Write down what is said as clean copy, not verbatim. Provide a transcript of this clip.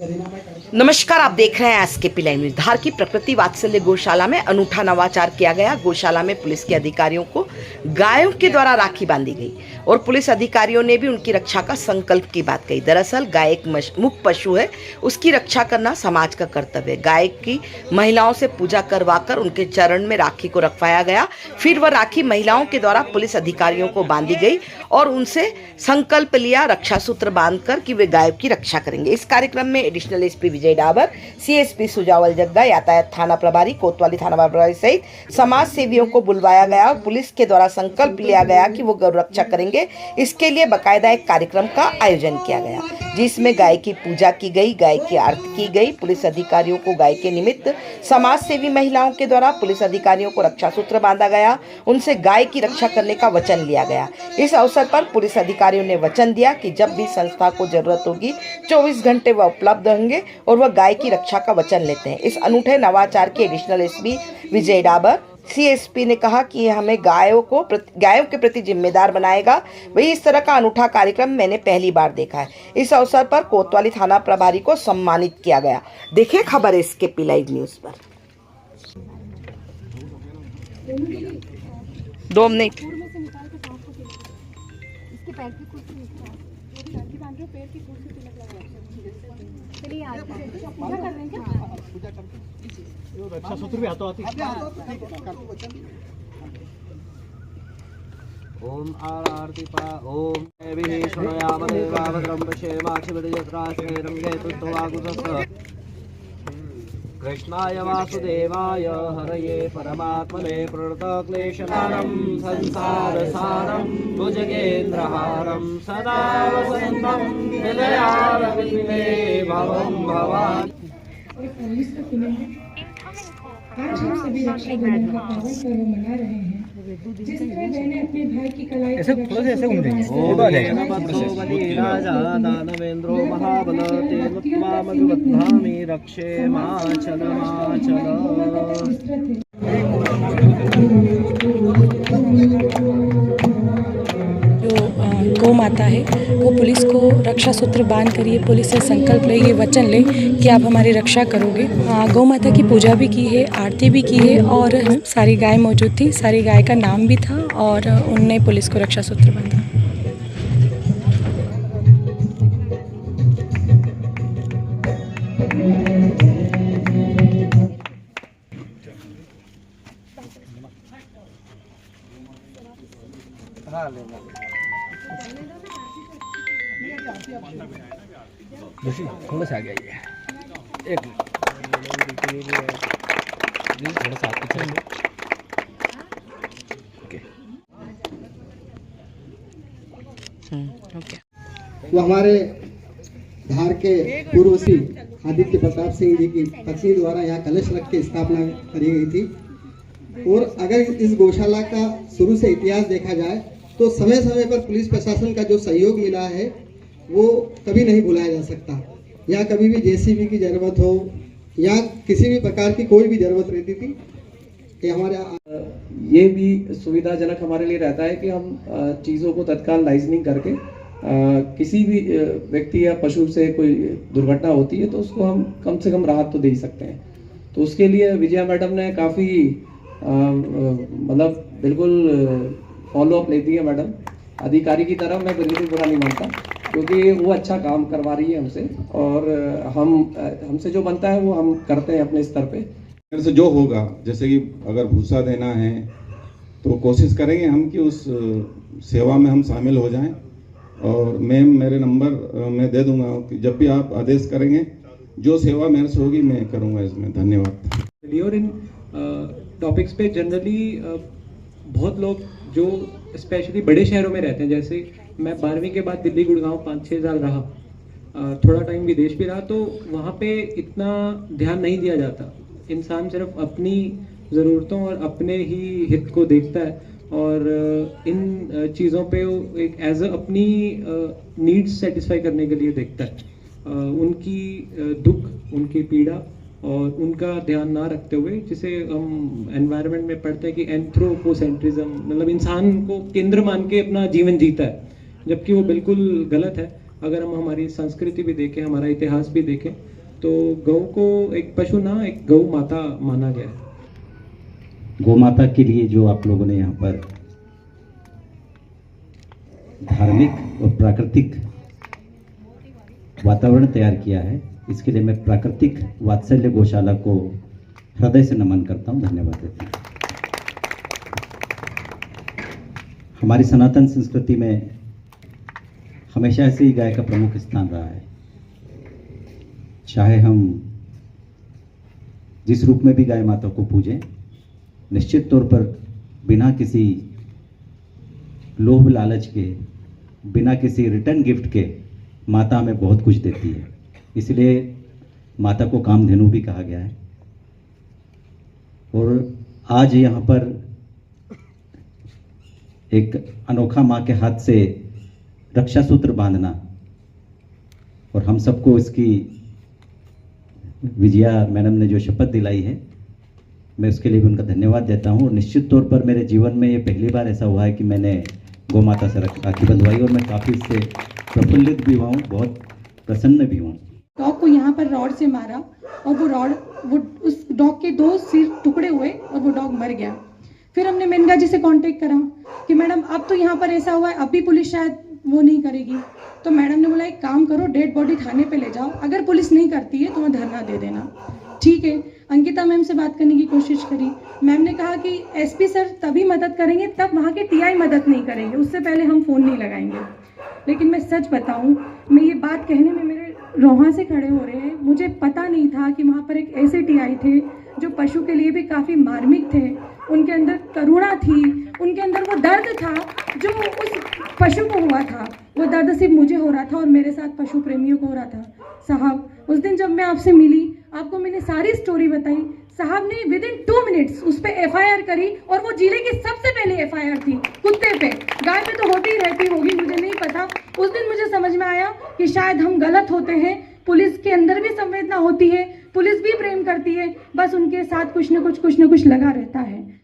नमस्कार, आप देख रहे हैं एसकेपी लाइव न्यूज। धार की प्रकृति वात्सल्य गौशाला में अनूठा नवाचार किया गया। गौशाला में पुलिस के अधिकारियों को गायों के द्वारा राखी बांधी गई और पुलिस अधिकारियों ने भी उनकी रक्षा का संकल्प की बात कही। दरअसल गाय एक मुक्त पशु है, उसकी रक्षा करना समाज का कर्तव्य है। गाय की महिलाओं से पूजा करवाकर उनके चरण में राखी को रखवाया गया। फिर वह राखी महिलाओं के द्वारा पुलिस अधिकारियों को बांधी गई और उनसे संकल्प लिया रक्षा सूत्र बांधकर कि वे गायों की रक्षा करेंगे। इस कार्यक्रम में एडिशनल एसपी विजय डाबर, सीएसपी सुजावल जग्गा, यातायात थाना प्रभारी, कोतवाली थाना प्रभारी सहित समाज सेवियों को बुलवाया गया और पुलिस के द्वारा संकल्प लिया गया कि वो गौ रक्षा करेंगे। इसके लिए बाकायदा एक कार्यक्रम का आयोजन किया गया जिसमें गाय की पूजा की गई, गाय की आरती की गई। पुलिस अधिकारियों को गाय के निमित्त समाज सेवी महिलाओं के द्वारा पुलिस अधिकारियों को रक्षा सूत्र बांधा गया, उनसे गाय की रक्षा करने का वचन लिया गया। इस अवसर पर पुलिस अधिकारियों ने वचन दिया कि जब भी संस्था को जरूरत होगी 24 घंटे वह उपलब्ध होंगे और वह गाय की रक्षा का वचन लेते हैं। इस अनूठे नवाचार के एडिशनल एसपी विजय डाबर, सीएसपी ने कहा कि हमें गायों के प्रति जिम्मेदार बनाएगा। वही इस तरह का अनूठा कार्यक्रम मैंने पहली बार देखा है। इस अवसर पर कोतवाली थाना प्रभारी को सम्मानित किया गया। देखिए खबर एसकेपी लाइव न्यूज पर। 2 मिनट। रक्षा सूत्र भी हाथों आती ओम आरती पा ओम देवी शृणुयाम देवावत्रं पश्येमाक्षिपतिजत्रास्मेरं हेतुत्वागुतस्थ कृष्णाय वासुदेवाय हरये परमात्मने प्रणतक्लेशनानं संसारसारं भुजगेन्द्रहारं सदा वसन्तं हृदयारविन्दे भवं भवान्। आज हम सभी रक्षाबंधन का पावन पर्व मना रहे हैं। जिस तरह मैंने अपने भाई की कलाई ऐसे थोड़ा सा ऐसे घूम दानवेंद्रो महाबल तेन त्वामभिवद्धामि रक्षे माचल गौ माता है वो पुलिस को रक्षा सूत्र बांध कर ये पुलिस से संकल्प ले, ये वचन ले कि आप हमारी रक्षा करोगे। गौ माता की पूजा भी की है, आरती भी की है और सारी गाय मौजूद थी, सारी गाय का नाम भी था और उनने पुलिस को रक्षा सूत्र बांधा। थोड़ा सा आ गया ये एक थोड़ा सा पीछे ओके। वो हमारे धार के पूर्व श्री आदित्य प्रताप सिंह जी की पत्नी द्वारा यहाँ कलश रख के स्थापना करी गई थी। और अगर इस गौशाला का शुरू से इतिहास देखा जाए तो समय समय पर पुलिस प्रशासन का जो सहयोग मिला है वो कभी नहीं भुलाया जा सकता। या कभी भी जेसीबी की जरूरत हो या किसी भी प्रकार की कोई भी जरूरत रहती थी कि हमारे ये भी सुविधाजनक हमारे लिए रहता है कि हम चीज़ों को तत्काल लाइजनिंग करके किसी भी व्यक्ति या पशु से कोई दुर्घटना होती है तो उसको हम कम से कम राहत तो दे ही सकते हैं। तो उसके लिए विजया मैडम ने काफ़ी मतलब बिल्कुल फॉलोअप लेती है। मैडम अधिकारी की तरह मैं बिल्कुल बुरा नहीं मानता क्योंकि वो अच्छा काम करवा रही है हमसे और हमसे जो बनता है वो हम करते हैं अपने स्तर पे। मेरे से जो होगा, जैसे कि अगर भूसा देना है तो कोशिश करेंगे हम कि उस सेवा में हम शामिल हो जाएं। और मैं मेरे नंबर मैं दे दूंगा कि जब भी आप आदेश करेंगे जो सेवा मेरे से होगी मैं करूंगा इसमें। धन्यवाद। और इन टॉपिक्स पे जनरली बहुत लोग जो स्पेशली बड़े शहरों में रहते हैं, जैसे मैं 12वीं के बाद दिल्ली गुड़गांव 5-6 साल रहा, थोड़ा टाइम विदेश भी रहा, तो वहाँ पे इतना ध्यान नहीं दिया जाता। इंसान सिर्फ अपनी ज़रूरतों और अपने ही हित को देखता है और इन चीज़ों पे वो एक एज अ अपनी नीड्स सेटिस्फाई करने के लिए देखता है। उनकी दुख, उनकी पीड़ा और उनका ध्यान ना रखते हुए, जिसे हम एनवायरनमेंट में पढ़ते हैं कि एंथ्रोपोसेंट्रिज्म, मतलब इंसान को केंद्र मान के अपना जीवन जीता है, जबकि वो बिल्कुल गलत है। अगर हम हमारी संस्कृति भी देखें, हमारा इतिहास भी देखें, तो गौ को एक पशु ना, एक गौ माता माना गया है। गौ माता के लिए जो आप लोगों ने यहाँ पर धार्मिक और प्राकृतिक वातावरण तैयार किया है, इसके लिए मैं प्राकृतिक वात्सल्य गौशाला को हृदय से नमन करता हूँ, धन्यवाद देता हूँ। हमारी सनातन संस्कृति में हमेशा से ही गाय का प्रमुख स्थान रहा है। चाहे हम जिस रूप में भी गाय माता को पूजें, निश्चित तौर पर बिना किसी लोभ लालच के, बिना किसी रिटर्न गिफ्ट के माता हमें बहुत कुछ देती है। इसलिए माता को कामधेनु भी कहा गया है। और आज यहाँ पर एक अनोखा माँ के हाथ से रक्षा सूत्र बांधना और हम सबको इसकी विजया मैडम ने जो शपथ दिलाई है, मैं उसके लिए भी उनका धन्यवाद देता हूँ। और निश्चित तौर पर मेरे जीवन में ये पहली बार ऐसा हुआ है कि मैंने गौ माता से राखी बंधवाई और मैं काफ़ी इससे प्रफुल्लित भी हुआ हूँ, बहुत प्रसन्न भी हूँ। डॉग को यहाँ पर रॉड से मारा और वो उस डॉग के 2 सिर टुकड़े हुए और वो डॉग मर गया। फिर हमने मेनका जी से कांटेक्ट करा कि मैडम अब तो यहाँ पर ऐसा हुआ है, अब भी पुलिस शायद वो नहीं करेगी। तो मैडम ने बोला एक काम करो, डेड बॉडी थाने पे ले जाओ, अगर पुलिस नहीं करती है तो वहाँ धरना दे देना। ठीक है, अंकिता मैम से बात करने की कोशिश करी। मैम ने कहा कि एसपी सर तभी मदद करेंगे तब वहाँ के टीआई मदद नहीं करेंगे, उससे पहले हम फ़ोन नहीं लगाएंगे। लेकिन मैं सच बताऊँ, मैं ये बात कहने में मेरे रोहां से खड़े हो रहे हैं। मुझे पता नहीं था कि वहाँ पर एक ऐसे टीआई थे जो पशु के लिए भी काफ़ी मार्मिक थे। उनके अंदर करुणा थी, उनके अंदर वो दर्द था जो उस पशु को हुआ था। वो दर्द सिर्फ मुझे हो रहा था और मेरे साथ पशु प्रेमियों को हो रहा था। साहब, उस दिन जब मैं आपसे मिली, आपको मैंने सारी स्टोरी बताई, साहब ने विदिन 2 मिनट्स उस पर एफआईआर करी और वो जिले की सबसे पहले एफआईआर थी कुत्ते पे। गाय पे तो होती ही रहती होगी, मुझे नहीं पता। उस दिन मुझे समझ में आया कि शायद हम गलत होते हैं। पुलिस के अंदर भी संवेदना होती है, पुलिस भी प्रेम करती है, बस उनके साथ कुछ न कुछ लगा रहता है।